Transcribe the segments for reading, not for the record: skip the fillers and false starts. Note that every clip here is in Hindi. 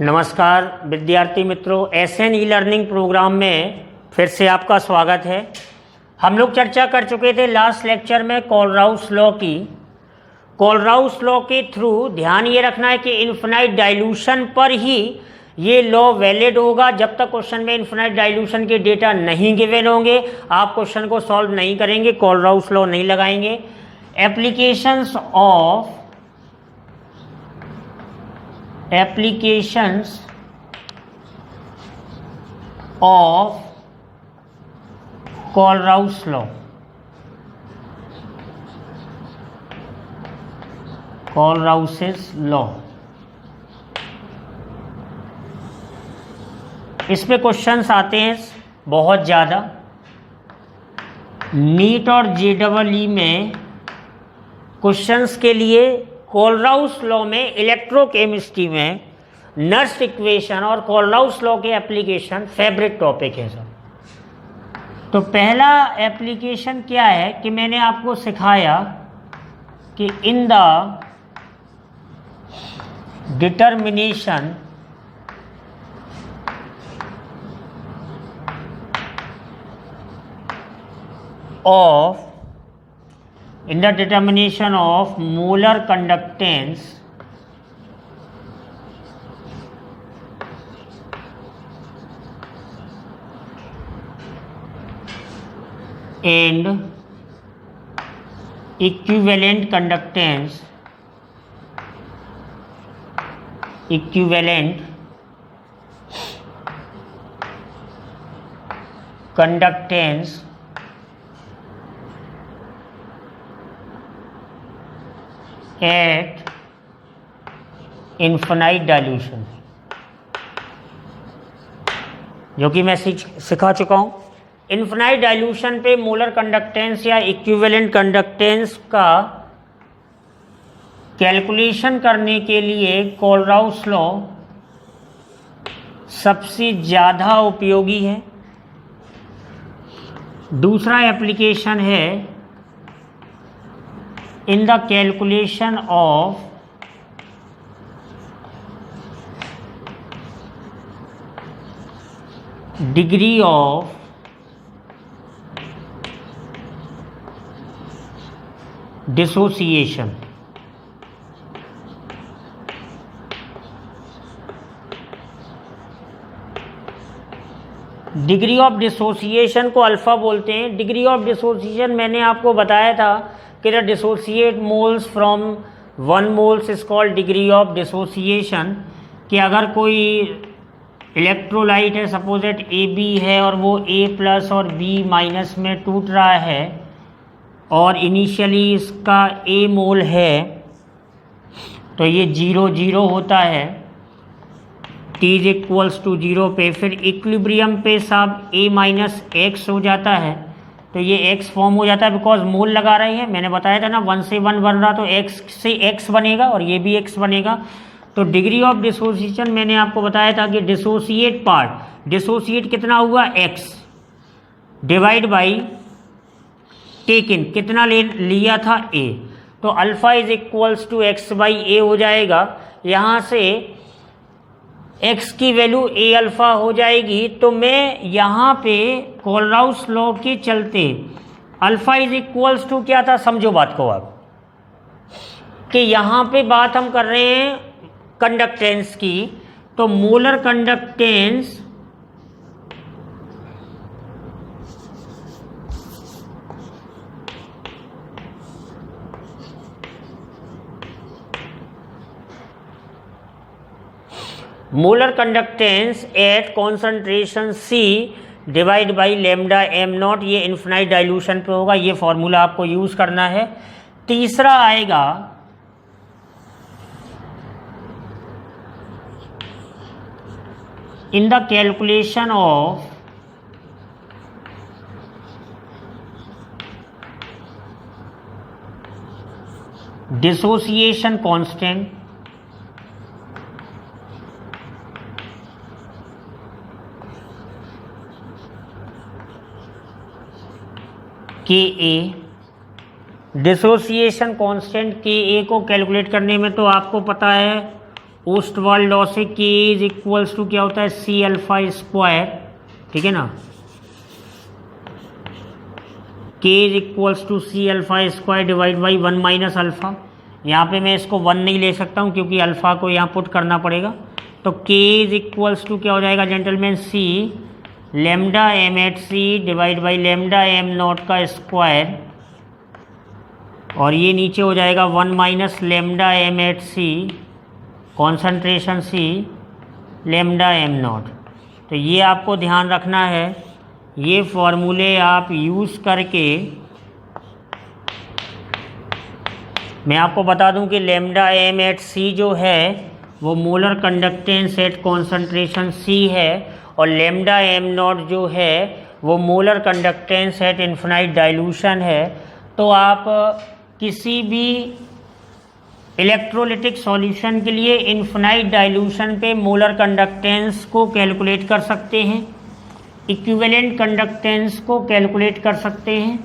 नमस्कार विद्यार्थी मित्रों, एसएन ई लर्निंग प्रोग्राम में फिर से आपका स्वागत है। हम लोग चर्चा कर चुके थे लास्ट लेक्चर में कोलराउस लॉ की। कोलराउस लॉ के थ्रू ध्यान ये रखना है कि इन्फिनाइट डाइल्यूशन पर ही ये लॉ वैलिड होगा। जब तक क्वेश्चन में इन्फिनाइट डाइल्यूशन के डेटा नहीं गिवन होंगे आप क्वेश्चन को सॉल्व नहीं करेंगे, कोलराउस लॉ नहीं लगाएंगे। Applications of Kohlrausch law, Kohlrausch law, इस पे क्वेश्चंस आते हैं बहुत ज़्यादा। नीट और जेईई में क्वेश्चंस के लिए कोलराउस लॉ में इलेक्ट्रोकेमिस्ट्री में नर्स इक्वेशन और कोलराउस लॉ के एप्लीकेशन फेवरेट टॉपिक है सर। तो पहला एप्लीकेशन क्या है कि मैंने आपको सिखाया कि in the determination of molar conductance and equivalent conductance at infinite dilution, जो कि मैं सिखा चुका हूँ। इन्फिनाइट डाइल्यूशन पे मोलर कंडक्टेंस या इक्विवेलेंट कंडक्टेंस का कैलकुलेशन करने के लिए कोलराउस लॉ सबसे ज़्यादा उपयोगी है। दूसरा एप्लीकेशन है in the calculation of degree of dissociation। Degree of dissociation को अल्फा बोलते हैं। डिग्री ऑफ डिसोसिएशन मैंने आपको बताया था कि the dissociate moles from 1 moles is called degree of dissociation. कि अगर कोई इलेक्ट्रोलाइट है, सपोज दैट AB है और वो A+ और B- में टूट रहा है और इनिशियली इसका A मोल है तो ये 0 होता है T = 0 पे। फिर इक्विलिब्रियम पे सब A- X हो जाता है तो ये X फॉर्म हो जाता है बिकॉज मोल लगा रहे हैं। मैंने बताया था ना 1 से 1 बन रहा तो X से X बनेगा और ये भी X बनेगा। तो डिग्री ऑफ डिसोसिएशन मैंने आपको बताया था कि डिसोसिएट पार्ट, डिसोसिएट कितना हुआ X डिवाइड बाई टेकन, कितना लिया था A, तो अल्फा = X/A हो जाएगा। यहाँ से x की वैल्यू A अल्फ़ा हो जाएगी। तो मैं यहाँ पे कोलराउस लॉ के चलते अल्फ़ा = क्या था, समझो बात को आप, कि यहाँ पे बात हम कर रहे हैं कंडक्टेंस की। तो molar conductance at concentration C divide by lambda m0, ये इन्फिनाइट डाइल्यूशन पे होगा। ये फॉर्मूला आपको यूज करना है। तीसरा आएगा in the calculation of dissociation constant Ka। Dissociation constant Ka को कैलकुलेट करने में तो आपको पता है ओस्टवाल्ड लॉ से K इज इक्वल्स टू क्या होता है, C अल्फा स्क्वायर, ठीक है ना, K is equals to C alpha square divide by 1 minus alpha. यहाँ पे मैं इसको 1 नहीं ले सकता हूँ क्योंकि अल्फा को यहाँ पुट करना पड़ेगा। तो K इज इक्वल्स टू क्या हो जाएगा gentleman, C lambda M at C divide by lambda M nought का स्क्वायर, और ये नीचे हो जाएगा 1 minus lambda M at C concentration C lambda M nought. तो ये आपको ध्यान रखना है, ये फॉर्मूले आप यूज़ करके, मैं आपको बता दूं कि लेमडा एम एट सी जो है वो molar conductance at concentration C है, और लेमडा एम नॉट जो है वो molar conductance at infinite dilution है। तो आप किसी भी इलेक्ट्रोलिटिक सॉल्यूशन के लिए इन्फिनाइट डाइल्यूशन पे मोलर कंडक्टेंस को कैलकुलेट कर सकते हैं, इक्विवेलेंट कंडक्टेंस को कैलकुलेट कर सकते हैं।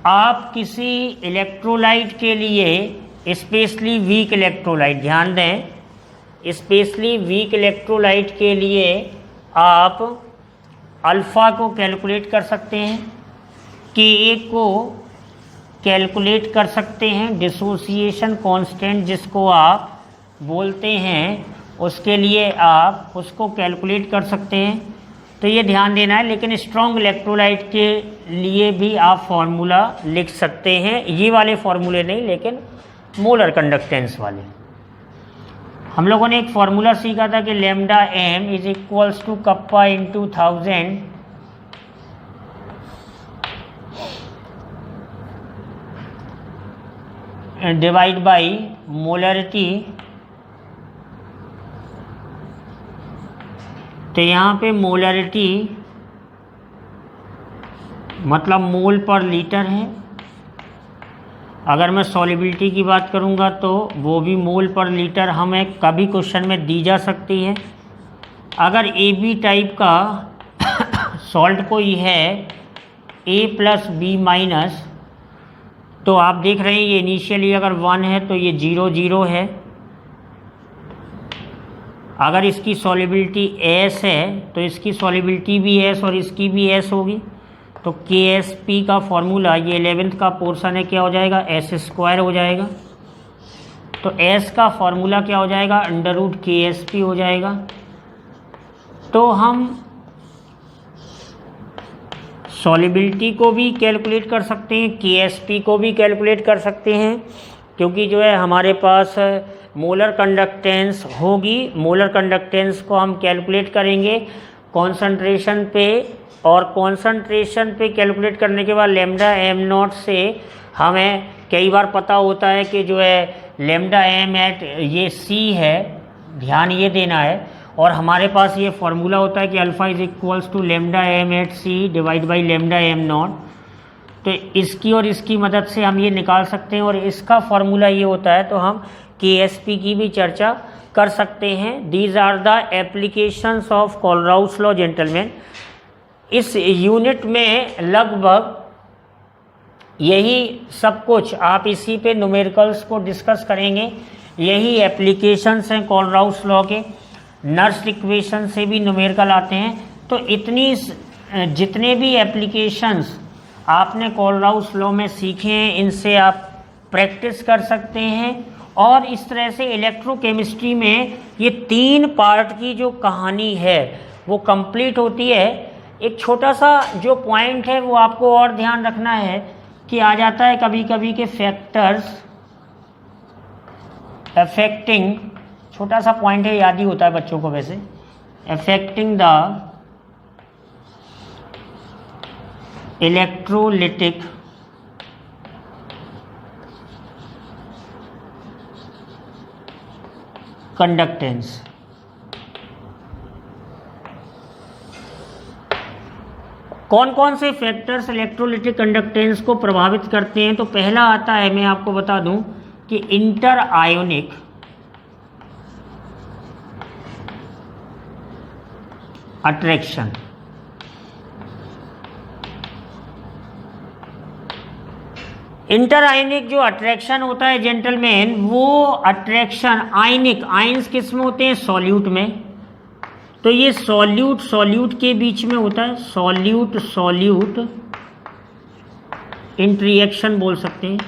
आप किसी इलेक्ट्रोलाइट के लिए, स्पेशली वीक इलेक्ट्रोलाइट, ध्यान दें, स्पेशली वीक इलेक्ट्रोलाइट के लिए आप अल्फ़ा को कैलकुलेट कर सकते हैं, के को कैलकुलेट कर सकते हैं, डिसोसिएशन कांस्टेंट जिसको आप बोलते हैं उसके लिए आप उसको कैलकुलेट कर सकते हैं। तो ये ध्यान देना है। लेकिन स्ट्रॉन्ग इलेक्ट्रोलाइट के लिए भी आप फार्मूला लिख सकते हैं, ये वाले फार्मूले नहीं लेकिन मोलर कंडक्टेंस वाले। हम लोगों ने एक फार्मूला सीखा था कि lambda M is equals to kappa into 1000 divide by molarity. तो यहाँ पे मोलरिटी मतलब मोल पर लीटर है। अगर मैं सॉलिबिलिटी की बात करूँगा तो वो भी मोल पर लीटर हमें कभी क्वेश्चन में दी जा सकती है। अगर ए बी टाइप का सॉल्ट कोई है ए प्लस बी माइनस, तो आप देख रहे हैं ये इनिशियली अगर 1 है तो ये 0 0 है। अगर इसकी सॉलिबिलिटी S है तो इसकी सॉलिबिलिटी भी S और इसकी भी S होगी। तो KSP का फॉर्मूला, ये 11th का पोर्शन है, क्या हो जाएगा, S स्क्वायर हो जाएगा। तो S का फॉर्मूला क्या हो जाएगा, अंडर रूट KSP हो जाएगा। तो हम सॉलिबिलिटी को भी कैलकुलेट कर सकते हैं, KSP को भी कैलकुलेट कर सकते हैं, क्योंकि जो है हमारे पास मोलर कंडक्टेंस होगी। मोलर कंडक्टेंस को हम कैलकुलेट करेंगे कॉन्सेंट्रेशन पे, और कॉन्सेंट्रेशन पे कैलकुलेट करने के बाद लेमडा एम नॉट से हमें कई बार पता होता है कि जो है लेमडा एम एट ये C है, ध्यान ये देना है। और हमारे पास ये फार्मूला होता है कि alpha is equals to lambda M at C divide by lambda M nought. तो इसकी और इसकी मदद से हम ये निकाल सकते हैं, और इसका फार्मूला ये होता है। तो हम KSP की भी चर्चा कर सकते हैं। These are the applications of Kohlrausch law gentleman. इस यूनिट में लगभग यही सब कुछ, आप इसी पे न्यूमेरिकल्स को डिस्कस करेंगे। यही एप्लीकेशंस हैं कोलराउस लॉ के। नर्स इक्वेशन से भी न्यूमेरिकल आते हैं। तो इतनी जितने भी एप्लीकेशंस आपने कोलराउस लॉ में सीखे हैं, इनसे आप प्रैक्टिस कर सकते हैं। और इस तरह से इलेक्ट्रोकेमिस्ट्री में ये 3 पार्ट की जो कहानी है वो कंप्लीट होती है। एक छोटा सा जो पॉइंट है वो आपको और ध्यान रखना है कि आ जाता है कभी कभी के फैक्टर्स अफेक्टिंग, छोटा सा पॉइंट है, याद ही होता है बच्चों को वैसे, अफेक्टिंग द इलेक्ट्रोलिटिक कंडक्टेंस। कौन कौन से फैक्टर्स इलेक्ट्रोलिटिक कंडक्टेंस को प्रभावित करते हैं? तो पहला आता है, मैं आपको बता दूं कि इंटर आयोनिक अट्रैक्शन। इंटर आयनिक जो अट्रैक्शन होता है जेंटलमैन, वो अट्रैक्शन आयनिक, आयंस किस में होते हैं? सॉल्यूट में। तो ये सॉल्यूट सॉल्यूट के बीच में होता है, सॉल्यूट सॉल्यूट इंटरेक्शन बोल सकते हैं।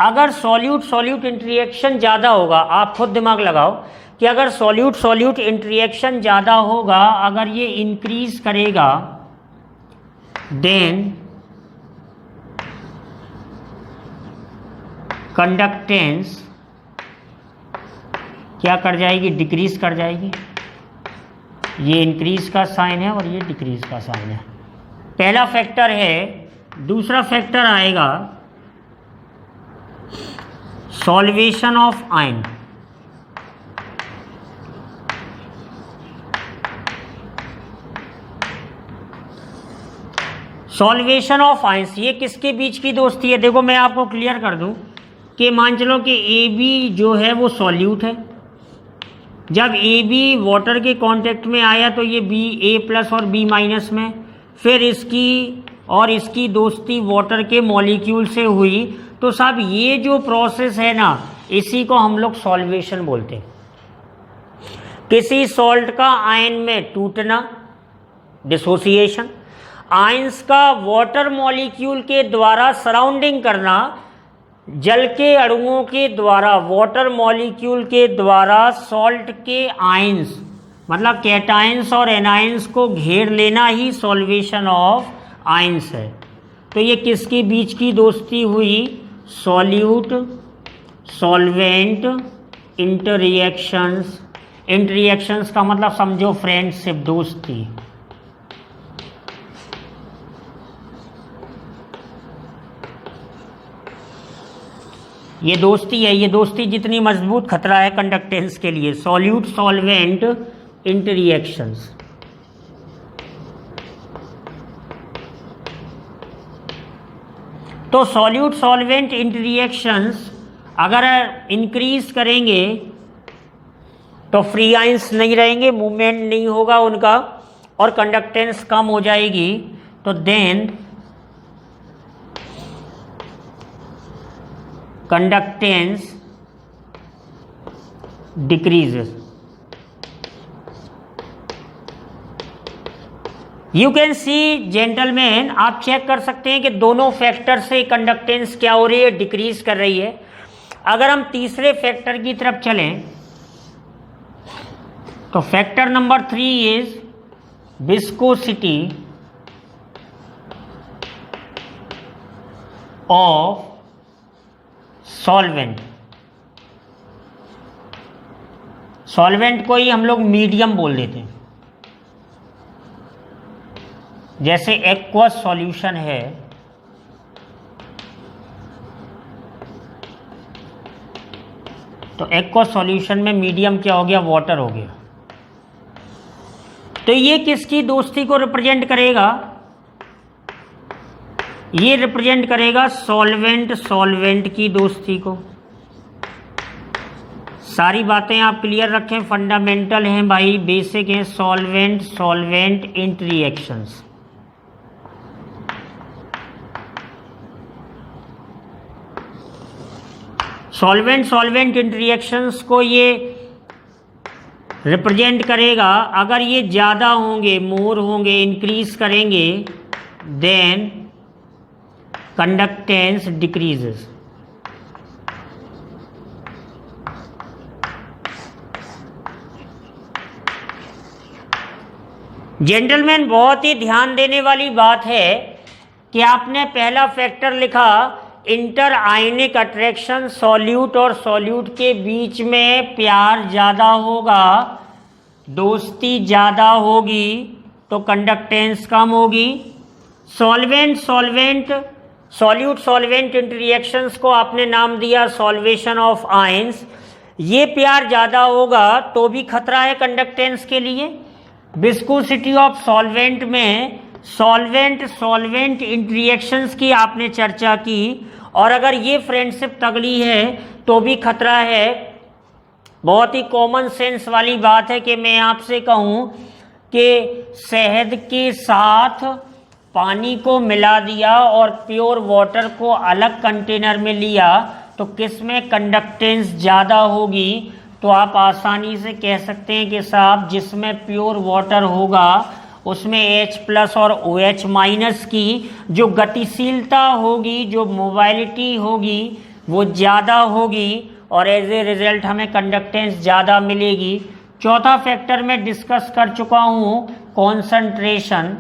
अगर सॉल्यूट सॉल्यूट इंटरेक्शन ज़्यादा होगा, आप खुद दिमाग लगाओ कि अगर सॉल्यूट सॉल्यूट इंटरेक्शन ज़्यादा होगा, अगर ये इंक्रीज करेगा, देन कंडक्टेंस क्या कर जाएगी? डिक्रीज कर जाएगी। ये इंक्रीज का साइन है और ये डिक्रीज का साइन है। पहला फैक्टर है। दूसरा फैक्टर आएगा solvation of ion. Solvation of ions, ये किसके बीच की दोस्ती है? देखो मैं आपको क्लियर कर दूं कि मान चलो कि ए बी जो है वो सॉल्यूट है। जब ए बी वाटर के कांटेक्ट में आया तो ये बी ए प्लस और बी माइनस में, फिर इसकी और इसकी दोस्ती वाटर के मॉलिक्यूल से हुई। तो साहब ये जो प्रोसेस है ना, इसी को हम लोग सॉल्वेशन बोलते हैं। किसी सॉल्ट का आयन में टूटना, डिसोसिएशन। आयंस का वाटर मॉलिक्यूल के द्वारा सराउंडिंग करना, जल के अणुओं के द्वारा, वाटर मॉलिक्यूल के द्वारा सॉल्ट के आयंस मतलब कैटायंस और एनायंस को घेर लेना ही सॉल्वेशन ऑफ आयंस है। तो ये किसके बीच की दोस्ती हुई? Solute solvent इंटररिएक्शंस। इंटररिएक्शंस का मतलब समझो फ्रेंडशिप, दोस्ती। ये दोस्ती है, ये दोस्ती जितनी मजबूत खतरा है कंडक्टेंस के लिए। Solute solvent interactions. तो सॉल्यूट सॉल्वेंट इंटररिएक्शंस अगर इंक्रीज करेंगे तो फ्री आयंस नहीं रहेंगे, मूवमेंट नहीं होगा उनका, और कंडक्टेंस कम हो जाएगी। तो then conductance decreases. You can see gentleman, आप चेक कर सकते हैं कि दोनों फैक्टर से कंडक्टेंस क्या हो रही है? डिक्रीज कर रही है। अगर हम तीसरे फैक्टर की तरफ चलें तो factor number 3 is viscosity of solvent. Solvent को ही हम लोग मीडियम बोल देते हैं। जैसे एक्वस सॉल्यूशन है, तो एक्वस सॉल्यूशन में मीडियम क्या हो गया? वाटर हो गया। तो ये किसकी दोस्ती को रिप्रेजेंट करेगा? ये रिप्रेजेंट करेगा सॉल्वेंट सॉल्वेंट की दोस्ती को। सारी बातें आप क्लियर रखें, फंडामेंटल हैं भाई, बेसिक हैं। Solvent solvent interactions. Solvent solvent interactions को ये रिप्रेजेंट करेगा। अगर ये ज़्यादा होंगे, मोर होंगे, इंक्रीज करेंगे, देन कंडक्टेंस डिक्रीजेस। जेंटलमैन बहुत ही ध्यान देने वाली बात है कि आपने पहला फैक्टर लिखा इंटर आयनिक अट्रैक्शन, सॉल्यूट और सॉल्यूट के बीच में प्यार ज़्यादा होगा, दोस्ती ज़्यादा होगी, तो कंडक्टेंस कम होगी। Solvent solvent solute solvent interactions को आपने नाम दिया सॉल्वेशन ऑफ आयंस। ये प्यार ज़्यादा होगा तो भी खतरा है कंडक्टेंस के लिए। विस्कोसिटी ऑफ सॉल्वेंट में सॉल्वेंट सॉल्वेंट इंटररिएक्शंस की आपने चर्चा की, और अगर ये फ्रेंडशिप तगड़ी है तो भी खतरा है। बहुत ही कॉमन सेंस वाली बात है कि मैं आपसे कहूँ कि शहद के साथ पानी को मिला दिया और प्योर वाटर को अलग कंटेनर में लिया तो किस में कंडक्टेंस ज़्यादा होगी, तो आप आसानी से कह सकते हैं कि साहब जिसमें प्योर वाटर होगा उसमें H+ और OH- की जो गतिशीलता होगी, जो मोबाइलिटी होगी वो ज़्यादा होगी और एज ए रिजल्ट हमें कंडक्टेंस ज़्यादा मिलेगी। चौथा फैक्टर मैं डिस्कस कर चुका हूँ, कॉन्सेंट्रेशन।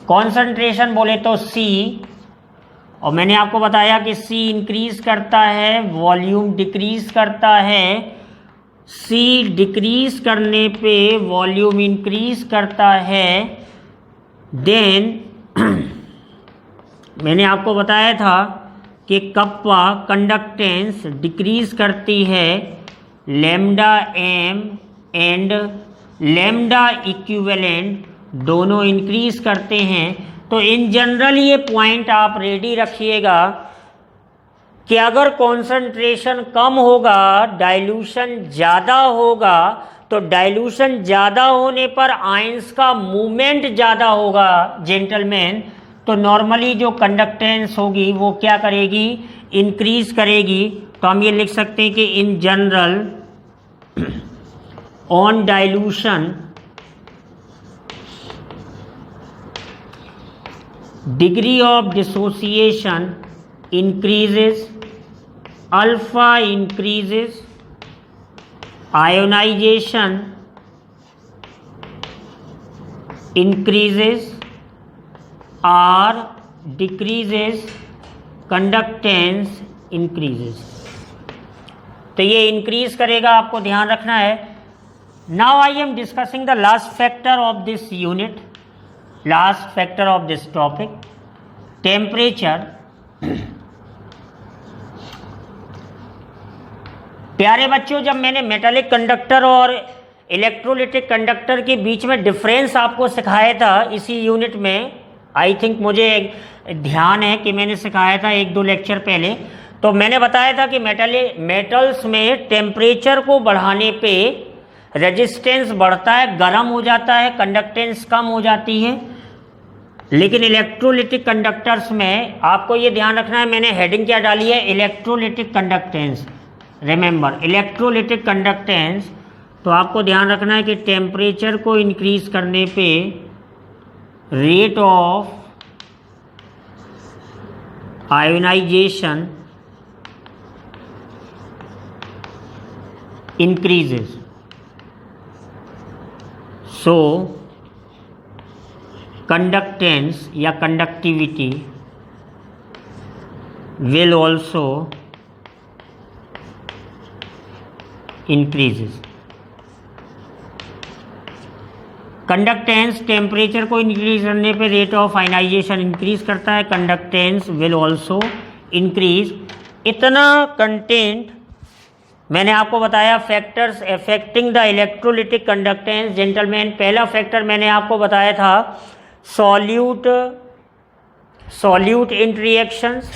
कॉन्सेंट्रेशन बोले तो C, और मैंने आपको बताया कि C इंक्रीज करता है, वॉल्यूम डिक्रीज करता है। C डिक्रीज करने पे वॉल्यूम इंक्रीज करता है। देन मैंने आपको बताया था कि कप्पा कंडक्टेंस डिक्रीज करती है, lambda m and lambda equivalent दोनों इंक्रीज करते हैं। तो इन जनरल ये पॉइंट आप रेडी रखिएगा कि अगर कॉन्सेंट्रेशन कम होगा, डाइल्यूशन ज़्यादा होगा, तो डाइल्यूशन ज़्यादा होने पर आयंस का मूवमेंट ज़्यादा होगा जेंटलमैन, तो नॉर्मली जो कंडक्टेंस होगी वो क्या करेगी, इंक्रीज करेगी। तो हम ये लिख सकते हैं कि in general on dilution degree of dissociation increases, alpha increases, ionization increases, R decreases, conductance increases। तो ये इंक्रीज करेगा, आपको ध्यान रखना है। Now I am discussing the last factor of this unit, last factor of this topic, temperature. प्यारे बच्चों, जब मैंने मेटालिक कंडक्टर और इलेक्ट्रोलिटिक कंडक्टर के बीच में डिफरेंस आपको सिखाया था इसी यूनिट में, आई थिंक मुझे ध्यान है कि मैंने सिखाया था 1-2 लेक्चर पहले, तो मैंने बताया था कि मेटल्स में टेम्परेचर को बढ़ाने पे रेजिस्टेंस बढ़ता है, गर्म हो जाता है, कंडक्टेंस कम हो जाती है। लेकिन इलेक्ट्रोलिटिक कंडक्टर्स में आपको ये ध्यान रखना है, मैंने हेडिंग क्या डाली है, electrolytic conductance. Remember electrolytic conductance, तो आपको ध्यान रखना है कि टेम्परेचर को इंक्रीज करने पे rate of ionisation increases. So conductance या conductivity will also increases. Conductance temperature को इंक्रीज करने पे रेट ऑफ आयनाइजेशन इंक्रीज करता है, कंडक्टेंस विल ऑल्सो इंक्रीज। इतना कंटेंट मैंने आपको बताया। Factors affecting the electrolytic conductance, gentleman, पहला फैक्टर मैंने आपको बताया था सॉल्यूट इंटररिएक्शंस,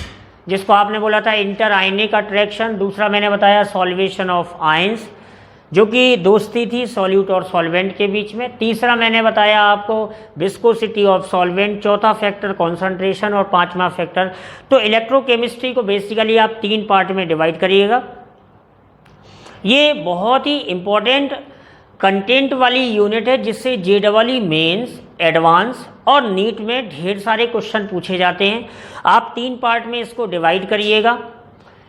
जिसको आपने बोला था इंटर आयनिक अट्रैक्शन। दूसरा मैंने बताया सॉल्वेशन ऑफ आयंस, जो कि दोस्ती थी सॉल्यूट और सॉल्वेंट के बीच में। तीसरा मैंने बताया आपको विस्कोसिटी ऑफ सॉल्वेंट। चौथा फैक्टर कॉन्सेंट्रेशन और पांचवा फैक्टर। तो इलेक्ट्रोकेमिस्ट्री को बेसिकली आप 3 पार्ट में डिवाइड करिएगा। ये बहुत ही इम्पोर्टेंट कंटेंट वाली यूनिट है, जिससे JEE मेंस, एडवांस और नीट में ढेर सारे क्वेश्चन पूछे जाते हैं। आप 3 पार्ट में इसको डिवाइड करिएगा।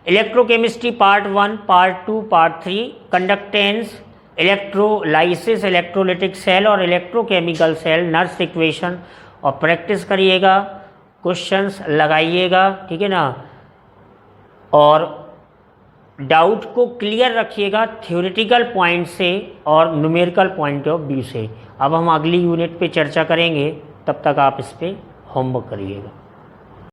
Electrochemistry part 1, part 2, part 3, conductance, electrolysis, electrolytic cell और इलेक्ट्रोकेमिकल सेल, नर्स इक्वेशन, और प्रैक्टिस करिएगा, क्वेश्चंस लगाइएगा, ठीक है ना। और डाउट को क्लियर रखिएगा थ्योरेटिकल पॉइंट से और न्यूमेरिकल पॉइंट ऑफ व्यू से। अब हम अगली यूनिट पे चर्चा करेंगे, तब तक आप इस पर होमवर्क करिएगा।